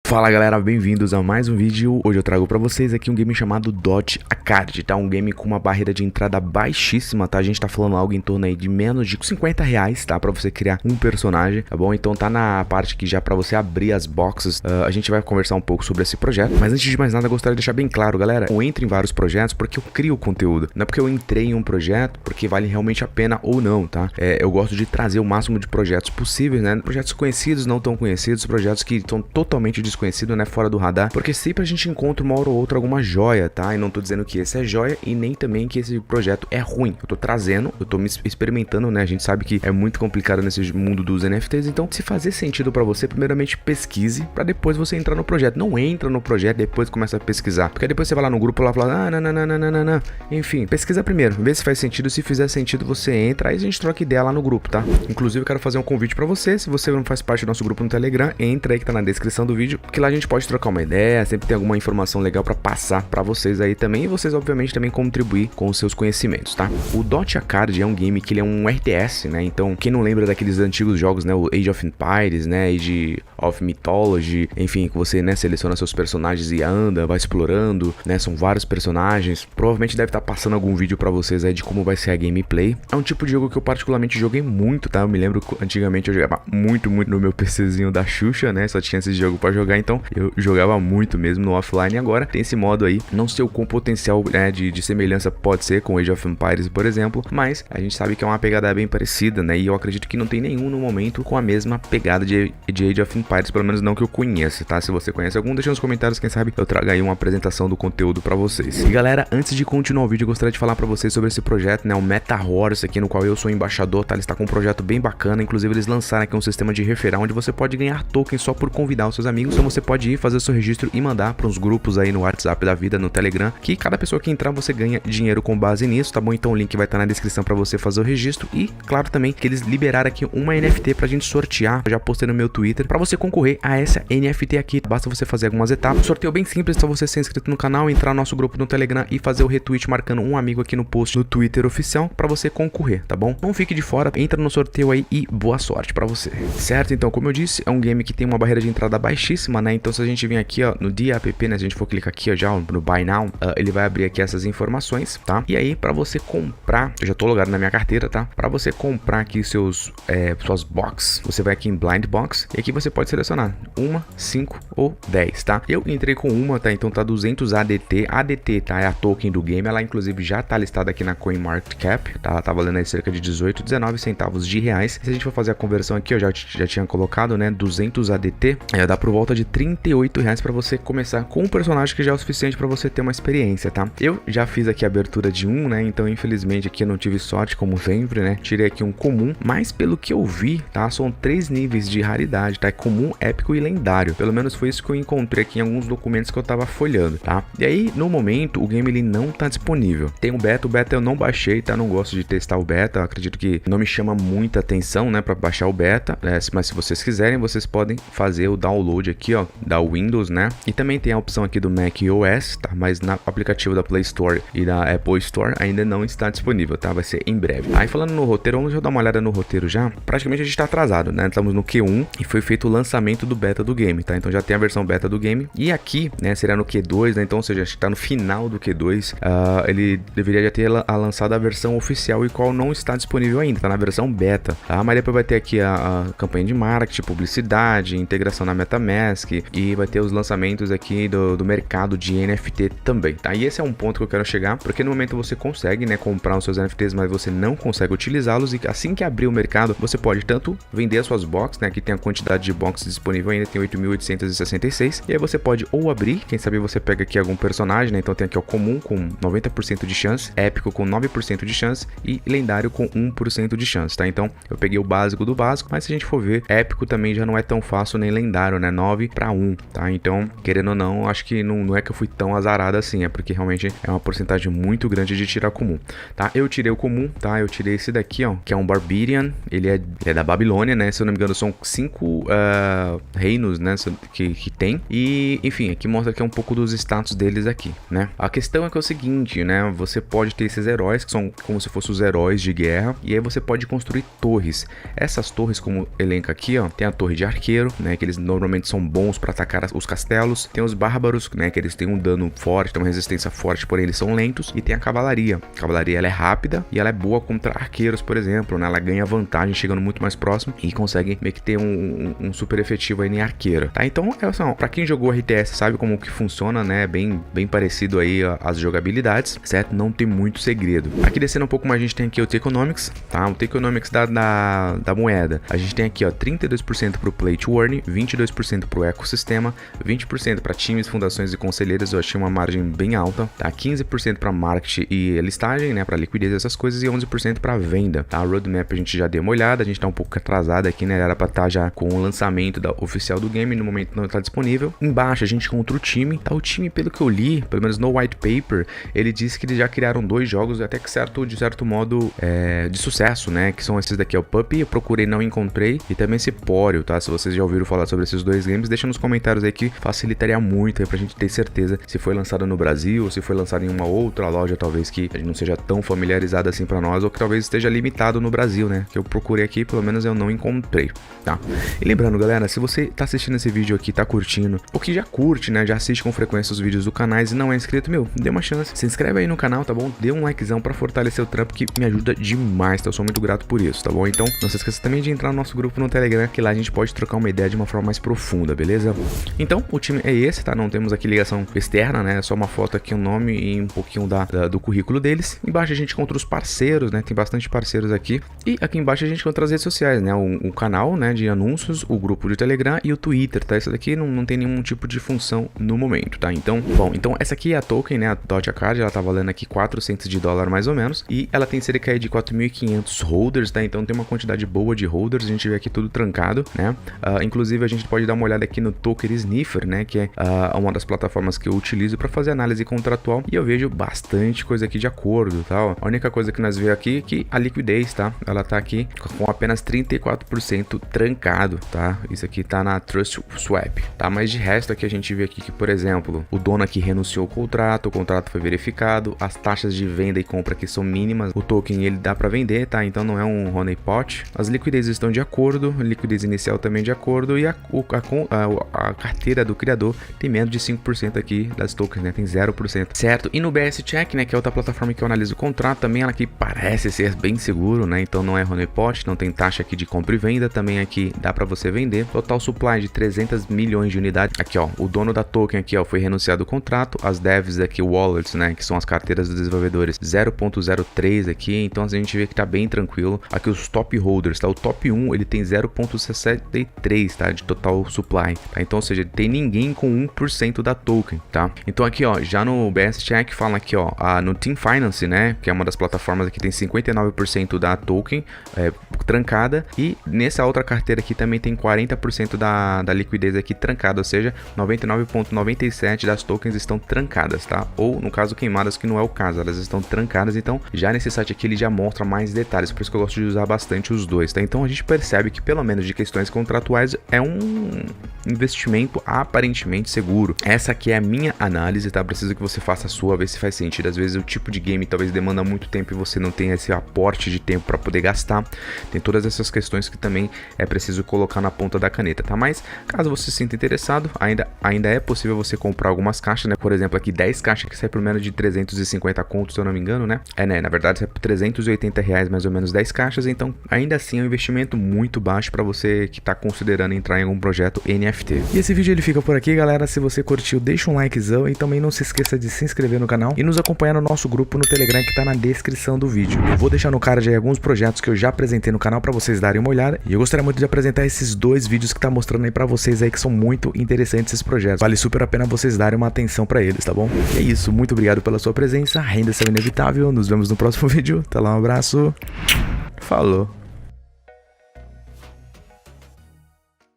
Fala galera, bem-vindos a mais um vídeo. Hoje eu trago pra vocês aqui um game chamado Dot a Card, tá? Um game com uma barreira de entrada baixíssima, tá? A gente tá falando algo em torno aí de menos de R$50, tá? Pra você criar um personagem, tá bom? Então tá na parte que já pra você abrir as boxes, a gente vai conversar um pouco sobre esse projeto. Mas antes de mais nada, eu gostaria de deixar bem claro, galera, eu entro em vários projetos porque eu crio conteúdo. Não é porque eu entrei em um projeto porque vale realmente a pena ou não, tá? Eu gosto de trazer o máximo de projetos possíveis, né? Projetos conhecidos, não tão conhecidos, projetos que estão totalmente desconhecido, né, fora do radar, porque sempre a gente encontra uma hora ou outra alguma joia, tá? E não tô dizendo que esse é joia e nem também que esse projeto é ruim. Eu tô trazendo, eu tô me experimentando, né? A gente sabe que é muito complicado nesse mundo dos NFTs, então se fazer sentido pra você, primeiramente pesquise pra depois você entrar no projeto. Não entra no projeto depois começa a pesquisar, porque depois você vai lá no grupo lá e fala, não. Enfim, pesquisa primeiro, vê se faz sentido, se fizer sentido você entra, aí a gente troca ideia lá no grupo, tá? Inclusive eu quero fazer um convite pra você, se você não faz parte do nosso grupo no Telegram, entra aí que tá na descrição do vídeo, porque lá a gente pode trocar uma ideia, sempre tem alguma informação legal pra passar pra vocês aí também, e vocês obviamente também contribuir com os seus conhecimentos, tá? O Dot a Card é um game que ele é um RTS, né? Então, quem não lembra daqueles antigos jogos, né? O Age of Empires, né? Age of Mythology, enfim, que você, né, seleciona seus personagens e anda, vai explorando, né? São vários personagens. Provavelmente deve estar passando algum vídeo pra vocês aí de como vai ser a gameplay. É um tipo de jogo que eu particularmente joguei muito, tá? Eu me lembro que antigamente eu jogava muito no meu PCzinho da Xuxa, né? Só tinha esse jogo pra jogar, então eu jogava muito mesmo no offline. Agora tem esse modo aí, não sei o quão potencial, né, de semelhança pode ser com Age of Empires, por exemplo, mas a gente sabe que é uma pegada bem parecida, né, e eu acredito que não tem nenhum no momento com a mesma pegada de Age of Empires, pelo menos não que eu conheça, tá? Se você conhece algum, deixa nos comentários, quem sabe eu trago aí uma apresentação do conteúdo pra vocês. E galera, antes de continuar o vídeo, eu gostaria de falar pra vocês sobre esse projeto, né, o Meta Horse aqui, no qual eu sou embaixador, tá? Ele está com um projeto bem bacana, inclusive eles lançaram aqui um sistema de referral, onde você pode ganhar tokens só por convidar os seus amigos, então você pode ir fazer seu registro e mandar para uns grupos aí no WhatsApp da vida, no Telegram, que cada pessoa que entrar você ganha dinheiro com base nisso, tá bom? Então o link vai estar na descrição para você fazer o registro e, claro, também que eles liberaram aqui uma NFT pra gente sortear, eu já postei no meu Twitter, para você concorrer a essa NFT aqui, basta você fazer algumas etapas, sorteio bem simples, só você ser inscrito no canal, entrar no nosso grupo no Telegram e fazer o retweet marcando um amigo aqui no post no Twitter oficial para você concorrer, tá bom? Não fique de fora, entra no sorteio aí e boa sorte para você. Certo? Então, como eu disse, é um game que tem uma barreira de entrada baixíssima, né? Então se a gente vir aqui, ó, no DApp, né, se a gente for clicar aqui, ó, já no Buy Now, ele vai abrir aqui essas informações, tá? E aí, para você comprar, eu já tô logado na minha carteira, tá? Para você comprar aqui suas box, você vai aqui em Blind Box e aqui você pode selecionar 1, 5 ou 10, tá? Eu entrei com uma, tá? Então tá 200 ADT. ADT, tá? É a token do game, ela inclusive já tá listada aqui na CoinMarketCap, tá? Ela tá valendo aí cerca de 18, 19 centavos de reais. Se a gente for fazer a conversão aqui, eu já tinha colocado, né, 200 ADT, dá por volta de 38 reais para você começar com um personagem que já é o suficiente para você ter uma experiência, tá? Eu já fiz aqui a abertura de um, né? Então, infelizmente, aqui eu não tive sorte, como sempre, né? Tirei aqui um comum, mas pelo que eu vi, tá? São 3 níveis de raridade, tá? É comum, épico e lendário. Pelo menos foi isso que eu encontrei aqui em alguns documentos que eu tava folhando, tá? E aí, no momento, o game ele não tá disponível. Tem o beta eu não baixei, tá? Não gosto de testar o beta, eu acredito que não me chama muita atenção, né? Pra baixar o beta, mas se vocês quiserem, vocês podem fazer o download aqui, ó, da Windows, né? E também tem a opção aqui do Mac OS, tá? Mas no aplicativo da Play Store e da Apple Store ainda não está disponível, tá? Vai ser em breve. Aí falando no roteiro, vamos já dar uma olhada no roteiro já. Praticamente a gente tá atrasado, né? Estamos no Q1 e foi feito o lançamento do beta do game, tá? Então já tem a versão beta do game. E aqui, né, seria no Q2, né? Então, ou seja, está no final do Q2. Ele deveria já ter lançado a versão oficial e qual não está disponível ainda, tá na versão beta, tá? Mas depois vai ter aqui a campanha de marketing, publicidade, integração na MetaMask e vai ter os lançamentos aqui do mercado de NFT também, tá? E esse é um ponto que eu quero chegar, porque no momento você consegue, né, comprar os seus NFTs, mas você não consegue utilizá-los e assim que abrir o mercado, você pode tanto vender as suas boxes, né? Aqui tem a quantidade de boxes disponível ainda, tem 8.866, e aí você pode ou abrir, quem sabe você pega aqui algum personagem, né? Então tem aqui o comum com 90% de chance, épico com 9% de chance e lendário com 1% de chance, tá? Então eu peguei o básico do básico, mas se a gente for ver, épico também já não é tão fácil, nem lendário, né? 9 para 1, tá? Então, querendo ou não, acho que não é que eu fui tão azarado assim, é porque realmente é uma porcentagem muito grande de tirar comum, tá? Eu tirei o comum, tá? Eu tirei esse daqui, ó, que é um Barbarian, ele é da Babilônia, né? Se eu não me engano, são 5 reinos, né? Que tem, e enfim, aqui mostra que é um pouco dos status deles aqui, né? A questão é que é o seguinte, né? Você pode ter esses heróis, que são como se fossem os heróis de guerra, e aí você pode construir torres. Essas torres, como elenca aqui, ó, tem a torre de arqueiro, né? Que eles normalmente são bons para atacar os castelos. Tem os bárbaros, né, que eles têm um dano forte, tem uma resistência forte, porém eles são lentos. E tem a cavalaria. A cavalaria ela é rápida e ela é boa contra arqueiros, por exemplo, né? Ela ganha vantagem chegando muito mais próximo e consegue meio que ter um super efetivo aí em arqueiro, tá? Então, assim, pra quem jogou RTS sabe como que funciona, né? Bem parecido aí as jogabilidades, certo? Não tem muito segredo. Aqui descendo um pouco mais, a gente tem aqui o Techonomics, tá? O Techonomics da moeda. A gente tem aqui, ó, 32% pro Play to Earn, 22% pro ecossistema, 20% para times, fundações e conselheiros. Eu achei uma margem bem alta, tá? 15% para marketing e listagem, né? Para liquidez essas coisas, e 11% para venda, tá? A roadmap a gente já deu uma olhada, a gente tá um pouco atrasado aqui, né? Era para estar já com o lançamento oficial do game, no momento não tá disponível. Embaixo a gente encontra o time, tá? O time, pelo que eu li, pelo menos no white paper, ele disse que eles já criaram 2 jogos até que de certo modo de sucesso, né? Que são esses daqui, é o Puppy, eu procurei, não encontrei, e também esse Pório, tá? Se vocês já ouviram falar sobre esses 2 games, deixa nos comentários aí que facilitaria muito aí pra gente ter certeza se foi lançado no Brasil ou se foi lançado em uma outra loja, talvez que a gente não seja tão familiarizado assim pra nós, ou que talvez esteja limitado no Brasil, né? Que eu procurei aqui, pelo menos eu não encontrei, tá? E lembrando, galera, se você tá assistindo esse vídeo aqui, tá curtindo, ou que já curte, né? Já assiste com frequência os vídeos do canal e não é inscrito, meu, dê uma chance, se inscreve aí no canal, tá bom? Dê um likezão pra fortalecer o trampo, que me ajuda demais, tá? Eu sou muito grato por isso, tá bom? Então, não se esqueça também de entrar no nosso grupo no Telegram, que lá a gente pode trocar uma ideia de uma forma mais profunda, beleza? Então, o time é esse, tá? Não temos aqui ligação externa, né? É só uma foto aqui, um nome e um pouquinho do currículo deles. Embaixo a gente encontra os parceiros, né? Tem bastante parceiros aqui. E aqui embaixo a gente encontra as redes sociais, né? O canal, né, de anúncios, o grupo de Telegram e o Twitter, tá? Isso daqui não tem nenhum tipo de função no momento, tá? Então, bom, então essa aqui é a token, né? A Dot Card, ela tá valendo aqui $400 mais ou menos. E ela tem cerca de 4.500 holders, tá? Então tem uma quantidade boa de holders. A gente vê aqui tudo trancado, né? Inclusive a gente pode dar uma olhada aqui no Token Sniffer, né? Que é uma das plataformas que eu utilizo para fazer análise contratual. E eu vejo bastante coisa aqui de acordo, tá? A única coisa que nós vemos aqui é que a liquidez, tá? Ela tá aqui com apenas 34% trancado, tá? Isso aqui tá na Trust Swap, tá? Mas de resto aqui a gente vê aqui que, por exemplo, o dono aqui renunciou ao contrato, o contrato foi verificado, as taxas de venda e compra aqui são mínimas, o token ele dá para vender, tá? Então não é um honeypot. As liquidezes estão de acordo, a liquidez inicial também de acordo, e a carteira do criador tem menos de 5% aqui das tokens, né? Tem 0%, certo? E no BS Check, né, que é outra plataforma que eu analiso o contrato, também ela aqui parece ser bem seguro, né? Então não é honeypot, não tem taxa aqui de compra e venda, também aqui dá para você vender. Total supply de 300 milhões de unidades. Aqui, ó, o dono da token aqui, ó, foi renunciado o contrato, as devs aqui, wallets, né, que são as carteiras dos desenvolvedores, 0.03 aqui, então a gente vê que tá bem tranquilo. Aqui os top holders, tá? O top 1, ele tem 0.63, tá? De total supply, tá? Então, ou seja, tem ninguém com 1% da token, tá? Então aqui, ó, já no BS Check fala aqui, ó, no Team Finance, né, que é uma das plataformas aqui, tem 59% da token trancada, e nessa outra carteira aqui também tem 40% da liquidez aqui trancada, ou seja, 99.97 das tokens estão trancadas, tá? Ou no caso queimadas, que não é o caso, elas estão trancadas. Então já nesse site aqui ele já mostra mais detalhes, por isso que eu gosto de usar bastante os dois, tá? Então a gente percebe que pelo menos de questões contratuais é um investimento aparentemente seguro. Essa aqui é a minha análise, tá? Preciso que você faça a sua, ver se faz sentido. Às vezes o tipo de game talvez demanda muito tempo e você não tem esse aporte de tempo para poder gastar. Tem todas essas questões que também é preciso colocar na ponta da caneta, tá? Mas caso você se sinta interessado, ainda é possível você comprar algumas caixas, né? Por exemplo, aqui 10 caixas que sai por menos de 350 contos, se eu não me engano, né? Né? Na verdade, sai por R$380 mais ou menos 10 caixas, então ainda assim é um investimento muito baixo para você que tá considerando entrar em algum projeto NFT. E esse vídeo ele fica por aqui, galera. Se você curtiu, deixa um likezão e também não se esqueça de se inscrever no canal e nos acompanhar no nosso grupo no Telegram, que tá na descrição do vídeo. Eu vou deixar no card aí alguns projetos que eu já apresentei no canal para vocês darem uma olhada, e eu gostaria muito de apresentar esses 2 vídeos que tá mostrando aí para vocês aí, que são muito interessantes esses projetos. Vale super a pena vocês darem uma atenção para eles, tá bom? E é isso, muito obrigado pela sua presença, renda seu inevitável, nos vemos no próximo vídeo, até lá, um abraço, falou!